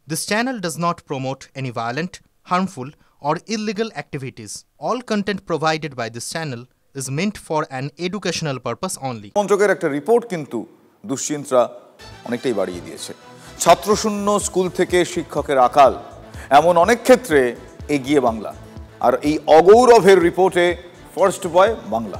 This channel does not promote any violent, harmful, or illegal activities. All content provided by this channel is meant for an educational purpose only. মন্ত্রকের একটা report কিন্তু দুশ্চিন্তা অনেকটাই বাড়িয়ে দিয়েছে। ছাত্রশূন্য school থেকে শিক্ষকের আকাল, এমন অনেক ক্ষেত্রে এগিয়ে বাংলা। আর এই অগৌরবের রিপোর্টে ফার্স্ট বয় বাংলা।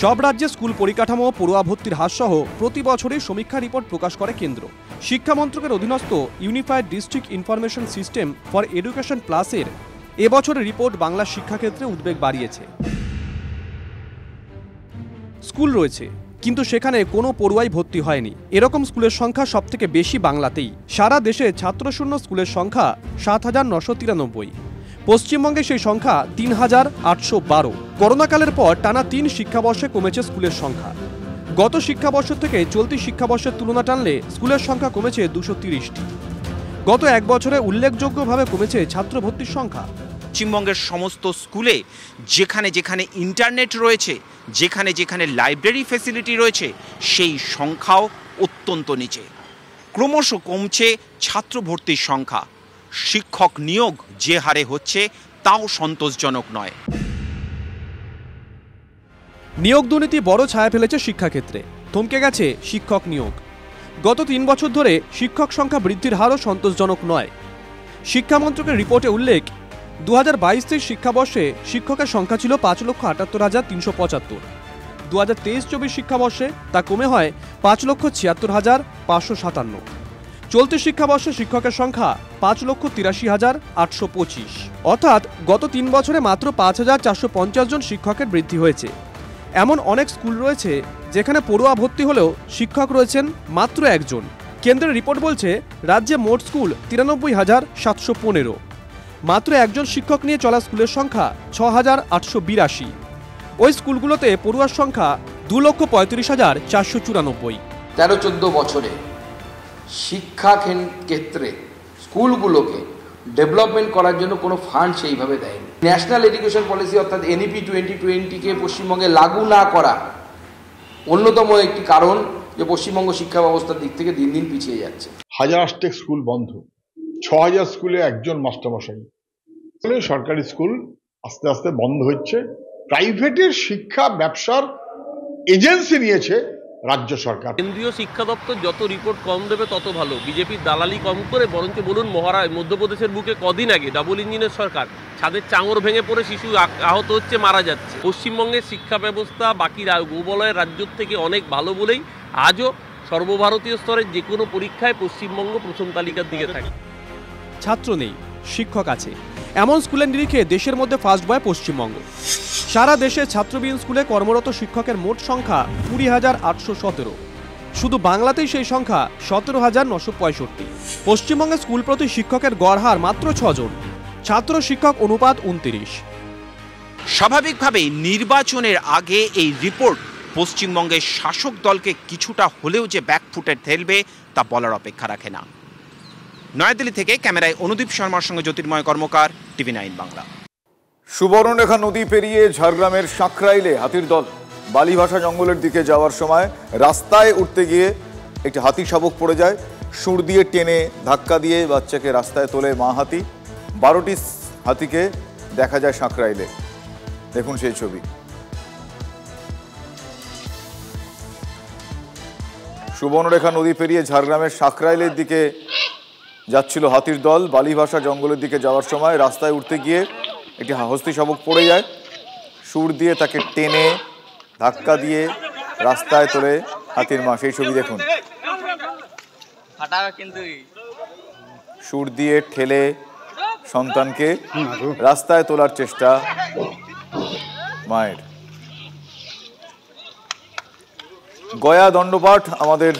সব রাজ্যে স্কুল পরিকাঠামো ও পড়ুয়া ভর্তির হার সহ প্রতি বছরই সমীক্ষা রিপোর্ট প্রকাশ করে কেন্দ্র। শিক্ষা মন্ত্রকের অধীনস্থ unified district information system for education প্লাসের এবছরের রিপোর্ট বাংলা শিক্ষাক্ষেত্রে উদ্বেগ বাড়িয়েছে। স্কুল রয়েছে কিন্তু সেখানে কোনো পড়ুয়াই ভর্তি হয়নি, এরকম স্কুলের সংখ্যা সবথেকে বেশি বাংলাতেই। সারা দেশে ছাত্রশূন্য স্কুলের সংখ্যা ৭,৯৯৩। পশ্চিমবঙ্গে সেই সংখ্যা ৩,৮১২। করোনাকালের পর টানা ৩ শিক্ষাবর্ষে কমেছে স্কুলের সংখ্যা। গত শিক্ষাবর্ষ থেকে চলতি শিক্ষাবর্ষের তুলনা টানলে স্কুলের সংখ্যা কমেছে ২৩০টি। গত এক বছরে উল্লেখযোগ্যভাবে কমেছে ছাত্র ভর্তির সংখ্যা। পশ্চিমবঙ্গের সমস্ত স্কুলে যেখানে যেখানে ইন্টারনেট রয়েছে, যেখানে যেখানে লাইব্রেরি ফ্যাসিলিটি রয়েছে, সেই সংখ্যাও অত্যন্ত নিচে। ক্রমশ কমছে ছাত্র ভর্তির সংখ্যা। শিক্ষক নিয়োগ যে হারে হচ্ছে তাও সন্তোষজনক নয়। নিয়োগ দুর্নীতি বড় ছায়া ফেলেছে শিক্ষাক্ষেত্রে। থমকে গেছে শিক্ষক নিয়োগ। গত ৩ বছর ধরে শিক্ষক সংখ্যা বৃদ্ধির হারও সন্তোষজনক নয়। শিক্ষা মন্ত্রকের রিপোর্টে উল্লেখ, ২০২২-২৩ শিক্ষাবর্ষে শিক্ষকের সংখ্যা ছিল ৫,৭৮,৩৭৫। ২০২৩-২৪ শিক্ষাবর্ষে তা কমে হয় ৫,৭৬,৫৫৭। চলতি শিক্ষাবর্ষে শিক্ষকের সংখ্যা ৫,৮৩,৮২৫। অর্থাৎ গত ৩ বছরে মাত্র ৫,৪৫০ জন শিক্ষকের বৃদ্ধি হয়েছে। এমন অনেক স্কুল রয়েছে যেখানে পড়ুয়া ভর্তি হলেও শিক্ষক রয়েছেন মাত্র একজন। কেন্দ্রের রিপোর্ট বলছে রাজ্যে মোট স্কুল ৯৩,৭১৫। মাত্র একজন শিক্ষক নিয়ে চলা স্কুলের সংখ্যা ৬,৮৮২। ওই স্কুলগুলোতে পড়ুয়ার সংখ্যা ২,৩৫,৪৯৪। ১৩-১৪ বছরে শিক্ষা ক্ষেত্রে স্কুলগুলোকে ডেভেলপমেন্ট করার জন্য কোনো ফান্ড সেইভাবে দেয়নি। ন্যাশনাল এডুকেশন পলিসি অর্থাৎ NEP 2020-কে পশ্চিমবঙ্গে লাগু না করা অন্যতম একটি কারণ যে পশ্চিমবঙ্গ শিক্ষা ব্যবস্থার দিক থেকে দিন দিন পিছিয়ে যাচ্ছে। হাজার স্কুল বন্ধ, ৬,০০০ স্কুলে একজন মাস্টারমশাই। সরকারি স্কুল আস্তে আস্তে বন্ধ হচ্ছে। প্রাইভেটের শিক্ষা ব্যবসার এজেন্সি নিয়েছে রাজ্য সরকার। কেন্দ্রীয় শিক্ষা দপ্তর যত রিপোর্ট কম দেবে তত ভালো। বিজেপির দালালি কম করে বরঞ্চ বলুন, মধ্যপ্রদেশের বুকে কদিন আগে ডাবল ইঞ্জিনের সরকার, ছাদের চাঙর ভেঙে পড়ে শিশু আহত হচ্ছে, মারা যাচ্ছে। পশ্চিমবঙ্গের শিক্ষা ব্যবস্থা বাকি ভূবলয়ের রাজ্যের থেকে অনেক ভালো বলেই আজও সর্বভারতীয় স্তরের যে কোনো পরীক্ষায় পশ্চিমবঙ্গ প্রথম তালিকার দিকে থাকে। ছাত্র নেই, শিক্ষক আছে, এমন স্কুলের নিরিখে দেশের মধ্যে ফার্স্ট বয় পশ্চিমবঙ্গ। সারা দেশে ছাত্রবিহীন স্কুলে কর্মরত শিক্ষকের মোট সংখ্যা ২০,৮১৭। শুধু বাংলাতেই সেই সংখ্যা ১৭,৯৬৫। পশ্চিমবঙ্গে স্কুল প্রতি শিক্ষকের গড় হার মাত্র ৬ জন। ছাত্র শিক্ষক অনুপাত ২৯। স্বাভাবিকভাবেই নির্বাচনের আগে এই রিপোর্ট পশ্চিমবঙ্গের শাসক দলকে কিছুটা হলেও যে ব্যাকফুটে ঠেলবে তা বলার অপেক্ষা রাখে না। নয়াদিল্লি থেকে ক্যামেরায় অনুদীপ শর্মার সঙ্গে জ্যোতির্ময় কর্মকার, TV9 বাংলা। সুবর্ণরেখা নদী পেরিয়ে ঝাড়গ্রামের সাঁকরাইলে হাতির দল বালিভাষা জঙ্গলের দিকে যাওয়ার সময় রাস্তায় উঠতে গিয়ে একটি হাতি শাবক পড়ে যায়। সুর দিয়ে টেনে ধাক্কা দিয়ে বাচ্চাকে রাস্তায় তোলে মা হাতি। 12টি হাতিকে দেখা যায় সাঁকরাইলে। দেখুন সেই ছবি। সুবর্ণরেখা নদী পেরিয়ে ঝাড়গ্রামের সাঁকরাইলের দিকে যাচ্ছিল হাতির দল। বালিভাষা জঙ্গলের দিকে যাওয়ার সময় রাস্তায় উঠতে গিয়ে একটি হস্তি শাবক পড়ে যায়। সুর দিয়ে তাকে টেনে ধাক্কা দিয়ে রাস্তায় তোলে হাতির মা। সেই ছবি দেখুন। সুর দিয়ে ঠেলে সন্তানকে রাস্তায় তোলার চেষ্টা মায়ের। গয়া দণ্ডপাঠ আমাদের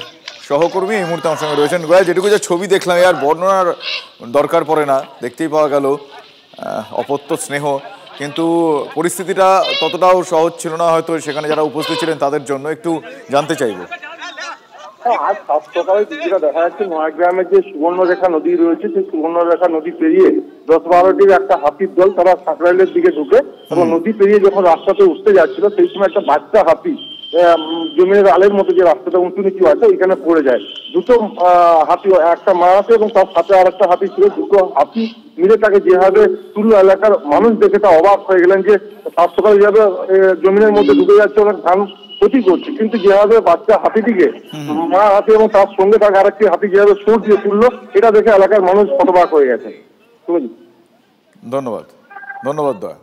সহকর্মী এই মুহূর্তে আমার সঙ্গে রয়েছেন। গয়া, যেটুকু যে ছবি দেখলাম আর বর্ণনার দরকার পড়ে না, দেখতেই পাওয়া গেল অপত্য স্নেহ, কিন্তু পরিস্থিতিটা ততটাও সহজ ছিল না হয়তো সেখানে যারা উপস্থিত ছিলেন তাদের জন্য। একটু জানতে চাইবো। আজ সাত সকালে যেটা দেখা যাচ্ছে, নয়াগ্রামের যে সুবর্ণরেখা নদী রয়েছে সেই সুবর্ণরেখা নদী পেরিয়ে 10-12টির একটা হাতির দল তারা সাঁকরাইলের দিকে ঢুকে এবং নদী পেরিয়ে যখন রাস্তাতে উঠতে যাচ্ছিল সেই সময় একটা বাচ্চা হাতি জমিনের আলের মতো যে রাস্তাটা উঁচু নিচু আছে ওইখানে পড়ে যায়। দুটো হাতি, একটা মা হাতি এবং তার সাথে আর একটা হাতি ছিল, দুটো হাতি মিলে তাকে যেভাবে তুললো, এলাকার মানুষ দেখে তা অবাক হয়ে গেলেন যে সাত সকালে যেভাবে জমিনের মধ্যে ঢুকে যাচ্ছে, অনেক ধান ক্ষতি করছে, কিন্তু যেভাবে বাচ্চা হাতিটিকে মা হাতি এবং তার সঙ্গে তাকে আরেকটি হাতি যেভাবে সুর দিয়ে তুললো, এটা দেখে এলাকার মানুষ হতবাক হয়ে গেছে। ধন্যবাদ দয়া।